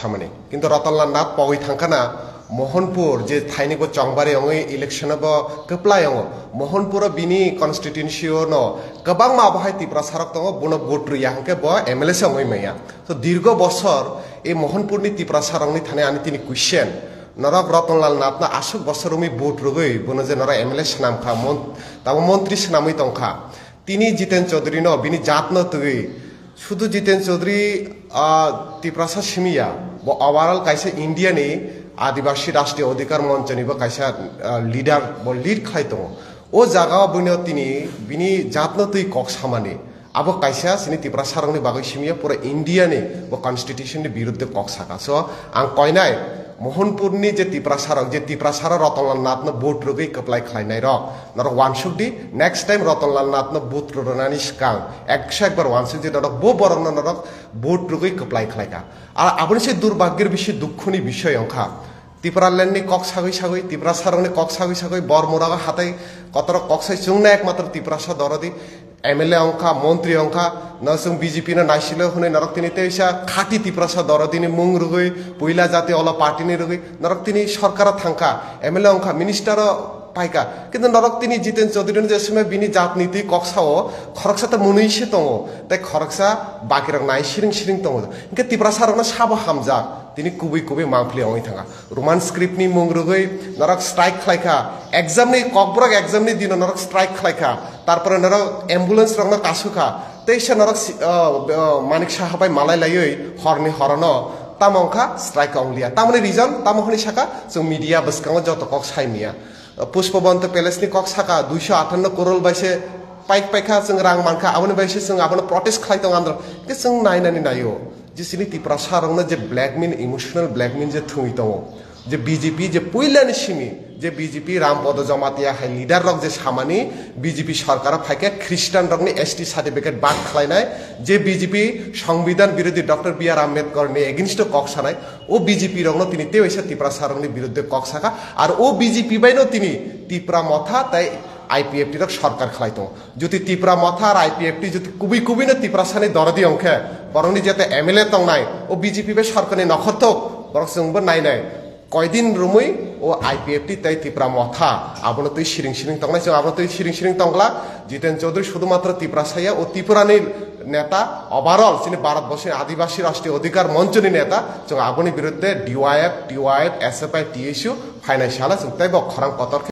সামনে কিন্তু রতনলাল নাথ পাওই থাঙ্কানা মোহনপুর যে থাইনিক চংবারে ইলেকশন কপ্লাই মোহনপুর বিনি কনস্টিটিউন্সিও গবাং মাবহাই ত্রিপুরা সারক দङ বুনো ভোট রুইয়া হাঙ্কে এমএলএ সঙ্গই মাইয়া তো দীর্ঘ বছর এই মোহনপুরনি ত্রিপুরা সারংনি থানে আনি তিনি কুইশ্চেন নরক রতনলাল নাথ না আসুক বছর ভোট রুগই বুনো যে নরা এমএলএ সানামখা তাও মন্ত্রী সানামই তংখা তিনি জিতেন চৌধুরী বিনি জাত তুই শুধু জিতেন চৌধুরী ত্রিপুরা সিমিয়া ওভারঅল কাইসে ইন্ডিয়ানি आदिवासी राष्ट्रीय अधिकार मंच नि कैसा लीडर लीड खाई दङ ओ जागा बइनो तिनी बिनी जातनो तुई कक सामाने अब कैसा सिनि त्रिपुरा सारंनि बागै सिमिया पुरा इंडिया नि वो कन्स्टिट्यूशन नि विरुद्ध कक साका सो आं कयनाय मोहनपुरनि जे त्रिपुरा सार रतनलाल नाथ न भोट रुगै कप्लाय खालायनाय र नर वानसुकदि नेक्स्ट टाइम रतनलाल नाथ न भोट रुनानि सिगां एकबार वानसुक जे नरक बो बरन नरक भोट रुगै कप्लाय खालायका आरो आबनि से दुर्भाग्येर विषय दुःखनि विषय अंखा त्रिपुरा लैंडनि कक सागै त्रिपुरा सारंनि कक सागै बरमुरागा हाथाय कतर कक साइ जोंना एकमात्र त्रिपुरा सा दरदि एमएलए अंखा मंत्री अंखा न जों बीजेपी न नायसिलो हुने नरक तिनि तेइसा खाटी त्रिपुरा सा दरदिनि मुं रुगै पहिला जाति अला पार्टीनि रुगै नरक तिनि सरकार थांखा एमएलए अंखा मिनिस्टार पाइका किन्तु नरक तिनि जितेन चौधुरी जे समय बिनि जात नीति कक्साओ खरकसा त मुनैसे दङ ताइ खरकसा बाकिरक नाय सिरिं दङ इनके त्रिपुरा सारंना साबा हामजा तिनी कुबै मांफ्ले आङै थाङा रोमान स्क्रिप्टनि मुं रुगै नरक स्ट्राइक खालायखा एग्जामनि ककब्रक एग्जामनि दिन नरक स्ट्राइक खालायखा तारपरे नरक एम्बुलेंस रंना कासुखा तेइसा नरक मानिक साहाबाय मालाय लायै हरनि हरन तामंखा स्ट्राइक अंलिया तामनि रिजन तामखनि साका जों मीडिया बसकाङो जत कक साइमिया पुष्पबन्त पैलेसनि कक साका 258 करोड़ बाइसे पाइखा जों रां मानखा आबनि बाइसे जों आबनि प्रोटेस्ट खालायदों आन्द्र के जों नायनानै नायो जिसिनि त्रिपुरा सारंनो जे ब्लैकमेल इमोशनल ब्लैकमेल जे थुङि दङ जे बीजेपी जे पहिलानि सिमी जे बीजेपी रामपद जमातिया हाय लीडर रक जे सामानि बीजेपी सरकार फाइके ख्रिस्टान रकनि एसटी सर्टिफिकेट बाद खालायनाय जे बीजेपी संविधान विरोधी डॉक्टर बी आर आम्बेडकर ने एगेंस्ट कक सानाय ओ बीजेपी रकनो तिनि तेइसा त्रिपुरा सारंनि विरुद्ध कक साका आरो ओ बीजेपी बाइनो तिनि त्रिपुरा मथा ताइ आईपीएफटी रक सरकार खालाय दङ जुति त्रिपुरा मथा आरो आईपीएफटी जुति कुबिनो त्रिपुरा सानि दरदि अंखे बरंनि जेते एमएलए तंनाय ओ बीजेपी बे सरकारनि नखरथक बरक जोंबो नायनाय कयदिन रुमै ओ आईपीएफटी ताइ त्रिपुरा मथा आबनो तै सिरिं तंनाय जों आबनो तै सिरिं तंगला जितेन चौधुरी शुधुमात्र त्रिपुरा साया ओ त्रिपुरानि नेता ओभारअल जोंनि भारतबर्षनि आदिवासी राष्ट्रीय अधिकार मंचनि नेता जों आबनि विरुद्धे डीवाईएफ एसएफआई टीएसयू फाइनान्सियल जों ताइबो खरां कतर